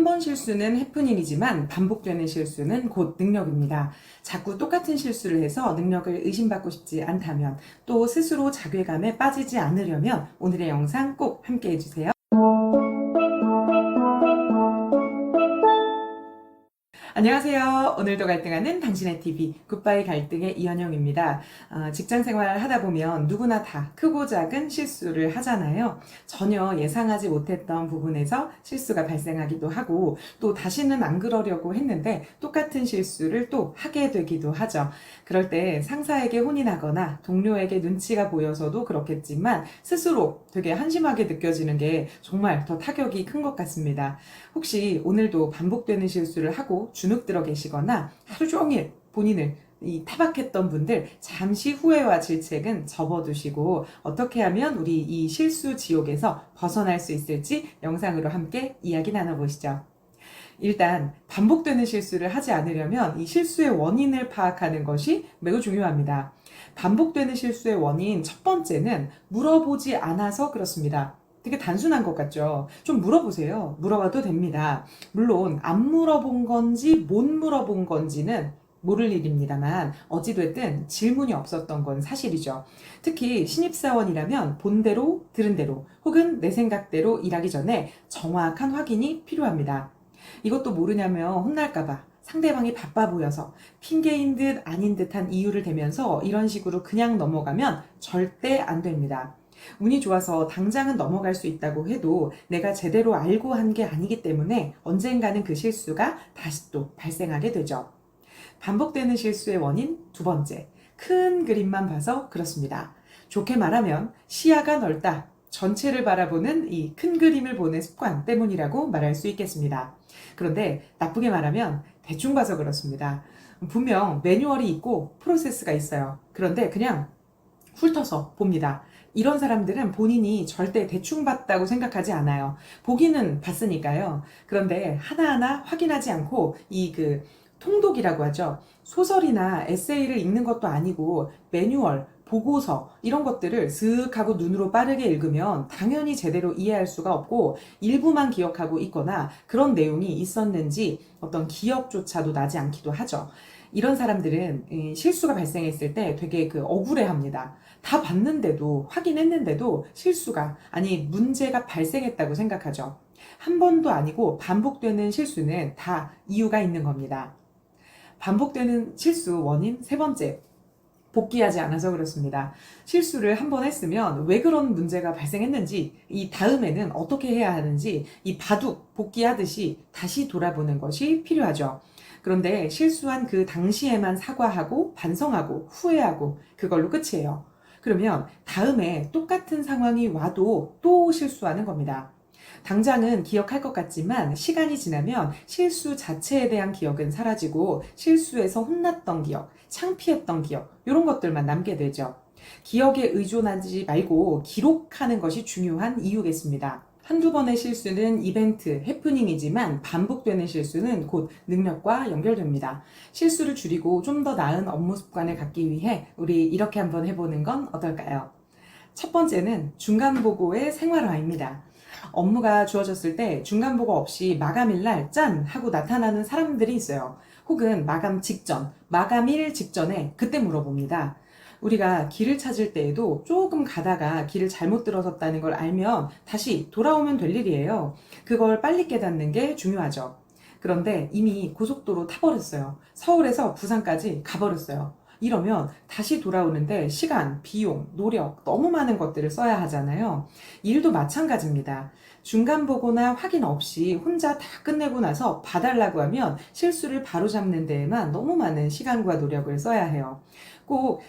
번 실수는 해프닝이지만 반복되는 실수는 곧 능력입니다. 자꾸 똑같은 실수를 해서 능력을 의심받고 싶지 않다면, 또 스스로 자괴감에 빠지지 않으려면 오늘의 영상 꼭 함께 해주세요. 안녕하세요. 오늘도 갈등하는 당신의 TV 굿바이 갈등의 이현영입니다. 직장 생활 하다 보면 누구나 다 크고 작은 실수를 하잖아요. 전혀 예상하지 못했던 부분에서 실수가 발생하기도 하고, 또 다시는 안 그러려고 했는데 똑같은 실수를 또 하게 되기도 하죠. 그럴 때 상사에게 혼이 나거나 동료에게 눈치가 보여서도 그렇겠지만 스스로 되게 한심하게 느껴지는 게 정말 더 타격이 큰 것 같습니다. 혹시 오늘도 반복되는 실수를 하고 주눅 들어 계시거나 하루 종일 본인을 타박했던 분들, 잠시 후회와 질책은 접어두시고 어떻게 하면 우리 이 실수 지옥에서 벗어날 수 있을지 영상으로 함께 이야기 나눠보시죠. 일단 반복되는 실수를 하지 않으려면 이 실수의 원인을 파악하는 것이 매우 중요합니다. 반복되는 실수의 원인 첫 번째는 물어보지 않아서 그렇습니다. 되게 단순한 것 같죠? 좀 물어보세요. 물어봐도 됩니다. 물론 안 물어본 건지 못 물어본 건지는 모를 일입니다만 어찌됐든 질문이 없었던 건 사실이죠. 특히 신입사원이라면 본 대로 들은 대로 혹은 내 생각대로 일하기 전에 정확한 확인이 필요합니다. 이것도 모르냐면 혼날까봐, 상대방이 바빠 보여서 핑계인 듯 아닌 듯한 이유를 대면서 이런 식으로 그냥 넘어가면 절대 안 됩니다. 운이 좋아서 당장은 넘어갈 수 있다고 해도 내가 제대로 알고 한 게 아니기 때문에 언젠가는 그 실수가 다시 또 발생하게 되죠. 반복되는 실수의 원인 두 번째, 큰 그림만 봐서 그렇습니다. 좋게 말하면 시야가 넓다, 전체를 바라보는 이 큰 그림을 보는 습관 때문이라고 말할 수 있겠습니다. 그런데 나쁘게 말하면 대충 봐서 그렇습니다. 분명 매뉴얼이 있고 프로세스가 있어요. 그런데 그냥 훑어서 봅니다. 이런 사람들은 본인이 절대 대충 봤다고 생각하지 않아요. 보기는 봤으니까요. 그런데 하나하나 확인하지 않고 통독이라고 하죠. 소설이나 에세이를 읽는 것도 아니고 매뉴얼, 보고서 이런 것들을 슥 하고 눈으로 빠르게 읽으면 당연히 제대로 이해할 수가 없고 일부만 기억하고 있거나 그런 내용이 있었는지 어떤 기억조차도 나지 않기도 하죠. 이런 사람들은 실수가 발생했을 때 되게 억울해합니다. 다 봤는데도, 확인했는데도 문제가 발생했다고 생각하죠. 한 번도 아니고 반복되는 실수는 다 이유가 있는 겁니다. 반복되는 실수 원인 세 번째, 복귀하지 않아서 그렇습니다. 실수를 한 번 했으면 왜 그런 문제가 발생했는지, 이 다음에는 어떻게 해야 하는지 이 바둑 복귀하듯이 다시 돌아보는 것이 필요하죠. 그런데 실수한 그 당시에만 사과하고 반성하고 후회하고 그걸로 끝이에요. 그러면 다음에 똑같은 상황이 와도 또 실수하는 겁니다. 당장은 기억할 것 같지만 시간이 지나면 실수 자체에 대한 기억은 사라지고 실수에서 혼났던 기억, 창피했던 기억, 이런 것들만 남게 되죠. 기억에 의존하지 말고 기록하는 것이 중요한 이유겠습니다. 한두 번의 실수는 이벤트, 해프닝이지만 반복되는 실수는 곧 능력과 연결됩니다. 실수를 줄이고 좀 더 나은 업무 습관을 갖기 위해 우리 이렇게 한번 해보는 건 어떨까요? 첫 번째는 중간 보고의 생활화입니다. 업무가 주어졌을 때 중간 보고 없이 마감일날 짠! 하고 나타나는 사람들이 있어요. 혹은 마감일 직전에 그때 물어봅니다. 우리가 길을 찾을 때에도 조금 가다가 길을 잘못 들어섰다는 걸 알면 다시 돌아오면 될 일이에요. 그걸 빨리 깨닫는 게 중요하죠. 그런데 이미 고속도로 타버렸어요. 서울에서 부산까지 가버렸어요. 이러면 다시 돌아오는데 시간, 비용, 노력, 너무 많은 것들을 써야 하잖아요. 일도 마찬가지입니다. 중간 보고나 확인 없이 혼자 다 끝내고 나서 봐달라고 하면 실수를 바로잡는 데에만 너무 많은 시간과 노력을 써야 해요. 꼭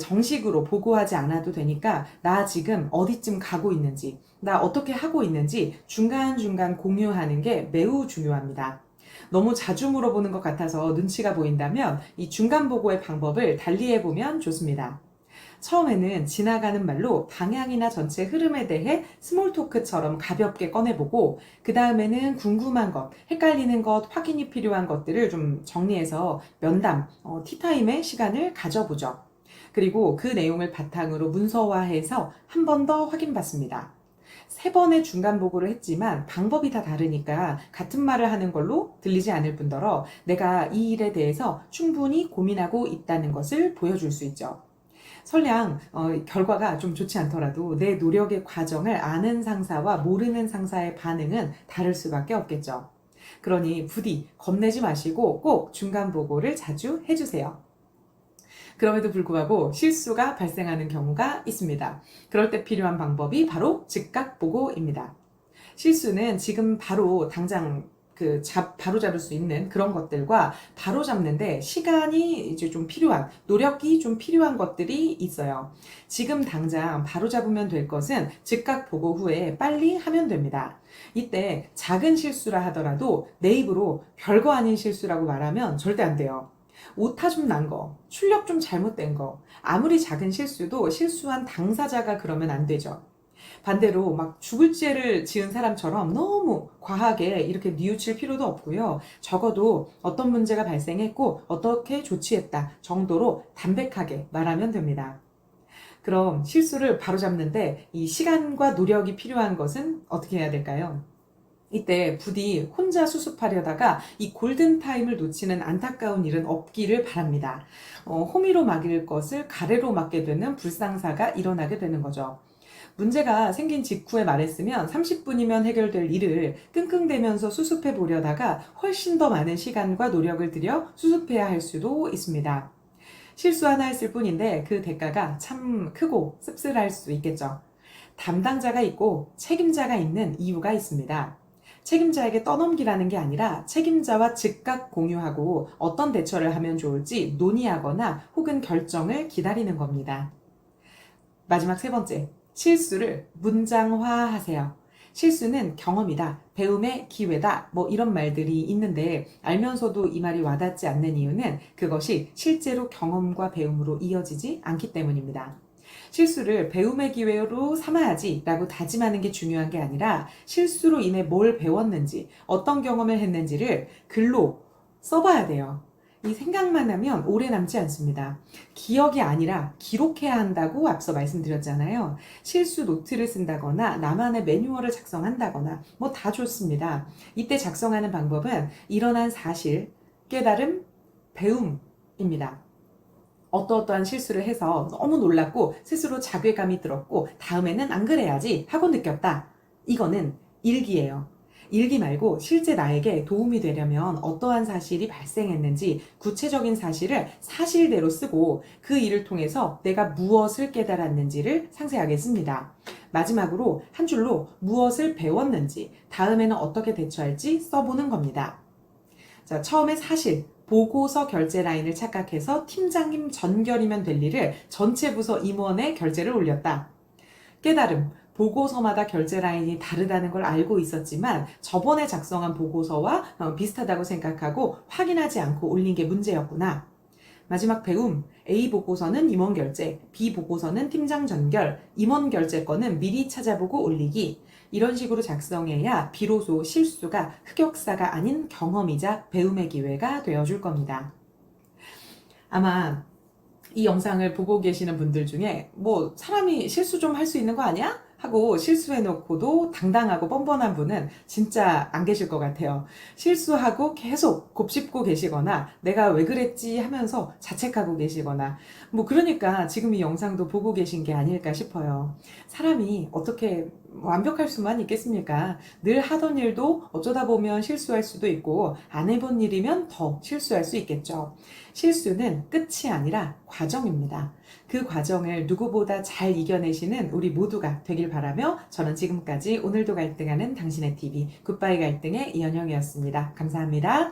정식으로 보고하지 않아도 되니까 나 지금 어디쯤 가고 있는지, 나 어떻게 하고 있는지 중간중간 공유하는 게 매우 중요합니다. 너무 자주 물어보는 것 같아서 눈치가 보인다면 이 중간 보고의 방법을 달리해보면 좋습니다. 처음에는 지나가는 말로 방향이나 전체 흐름에 대해 스몰 토크처럼 가볍게 꺼내보고, 그 다음에는 궁금한 것, 헷갈리는 것, 확인이 필요한 것들을 좀 정리해서 면담, 티타임의 시간을 가져보죠. 그리고 그 내용을 바탕으로 문서화해서 한 번 더 확인받습니다. 3번의 중간 보고를 했지만 방법이 다 다르니까 같은 말을 하는 걸로 들리지 않을 뿐더러 내가 이 일에 대해서 충분히 고민하고 있다는 것을 보여줄 수 있죠. 설령 결과가 좀 좋지 않더라도 내 노력의 과정을 아는 상사와 모르는 상사의 반응은 다를 수밖에 없겠죠. 그러니 부디 겁내지 마시고 꼭 중간 보고를 자주 해주세요. 그럼에도 불구하고 실수가 발생하는 경우가 있습니다. 그럴 때 필요한 방법이 바로 즉각 보고입니다. 실수는 지금 바로 당장 바로 잡을 수 있는 그런 것들과 바로 잡는데 시간이 이제 좀 필요한, 노력이 좀 필요한 것들이 있어요. 지금 당장 바로 잡으면 될 것은 즉각 보고 후에 빨리 하면 됩니다. 이때 작은 실수라 하더라도 내 입으로 별거 아닌 실수라고 말하면 절대 안 돼요. 오타 좀 난 거, 출력 좀 잘못된 거, 아무리 작은 실수도 실수한 당사자가 그러면 안 되죠. 반대로 막 죽을 죄를 지은 사람처럼 너무 과하게 이렇게 뉘우칠 필요도 없고요. 적어도 어떤 문제가 발생했고 어떻게 조치했다 정도로 담백하게 말하면 됩니다. 그럼 실수를 바로잡는데 이 시간과 노력이 필요한 것은 어떻게 해야 될까요? 이때 부디 혼자 수습하려다가 이 골든타임을 놓치는 안타까운 일은 없기를 바랍니다. 호미로 막일 것을 가래로 막게 되는 불상사가 일어나게 되는 거죠. 문제가 생긴 직후에 말했으면 30분이면 해결될 일을 끙끙대면서 수습해 보려다가 훨씬 더 많은 시간과 노력을 들여 수습해야 할 수도 있습니다. 실수 하나 했을 뿐인데 그 대가가 참 크고 씁쓸할 수 있겠죠. 담당자가 있고 책임자가 있는 이유가 있습니다. 책임자에게 떠넘기라는 게 아니라 책임자와 즉각 공유하고 어떤 대처를 하면 좋을지 논의하거나 혹은 결정을 기다리는 겁니다. 마지막 3번째, 실수를 문장화하세요. 실수는 경험이다, 배움의 기회다, 뭐 이런 말들이 있는데 알면서도 이 말이 와닿지 않는 이유는 그것이 실제로 경험과 배움으로 이어지지 않기 때문입니다. 실수를 배움의 기회로 삼아야지 라고 다짐하는 게 중요한 게 아니라 실수로 인해 뭘 배웠는지, 어떤 경험을 했는지를 글로 써봐야 돼요. 이 생각만 하면 오래 남지 않습니다. 기억이 아니라 기록해야 한다고 앞서 말씀드렸잖아요. 실수 노트를 쓴다거나 나만의 매뉴얼을 작성한다거나 뭐 다 좋습니다. 이때 작성하는 방법은 일어난 사실, 깨달음, 배움입니다. 어떠한 실수를 해서 너무 놀랐고 스스로 자괴감이 들었고 다음에는 안 그래야지 하고 느꼈다. 이거는 일기예요. 일기 말고 실제 나에게 도움이 되려면 어떠한 사실이 발생했는지 구체적인 사실을 사실대로 쓰고 그 일을 통해서 내가 무엇을 깨달았는지를 상세하게 씁니다. 마지막으로 한 줄로 무엇을 배웠는지, 다음에는 어떻게 대처할지 써보는 겁니다. 자, 처음에 사실, 보고서 결제 라인을 착각해서 팀장님 전결이면 될 일을 전체 부서 임원의 결제를 올렸다. 깨달음, 보고서마다 결제 라인이 다르다는 걸 알고 있었지만 저번에 작성한 보고서와 비슷하다고 생각하고 확인하지 않고 올린 게 문제였구나. 마지막 배움, A 보고서는 임원 결제, B 보고서는 팀장 전결, 임원 결제 건은 미리 찾아보고 올리기. 이런 식으로 작성해야 비로소 실수가 흑역사가 아닌 경험이자 배움의 기회가 되어줄 겁니다. 아마 이 영상을 보고 계시는 분들 중에 뭐 사람이 실수 좀 할 수 있는 거 아니야? 하고 실수해놓고도 당당하고 뻔뻔한 분은 진짜 안 계실 것 같아요. 실수하고 계속 곱씹고 계시거나 내가 왜 그랬지 하면서 자책하고 계시거나 뭐 그러니까 지금 이 영상도 보고 계신 게 아닐까 싶어요. 사람이 어떻게 완벽할 수만 있겠습니까? 늘 하던 일도 어쩌다 보면 실수할 수도 있고 안 해본 일이면 더 실수할 수 있겠죠. 실수는 끝이 아니라 과정입니다. 그 과정을 누구보다 잘 이겨내시는 우리 모두가 되길 바라며 저는 지금까지 오늘도 갈등하는 당신의 TV 굿바이 갈등의 이현영이었습니다. 감사합니다.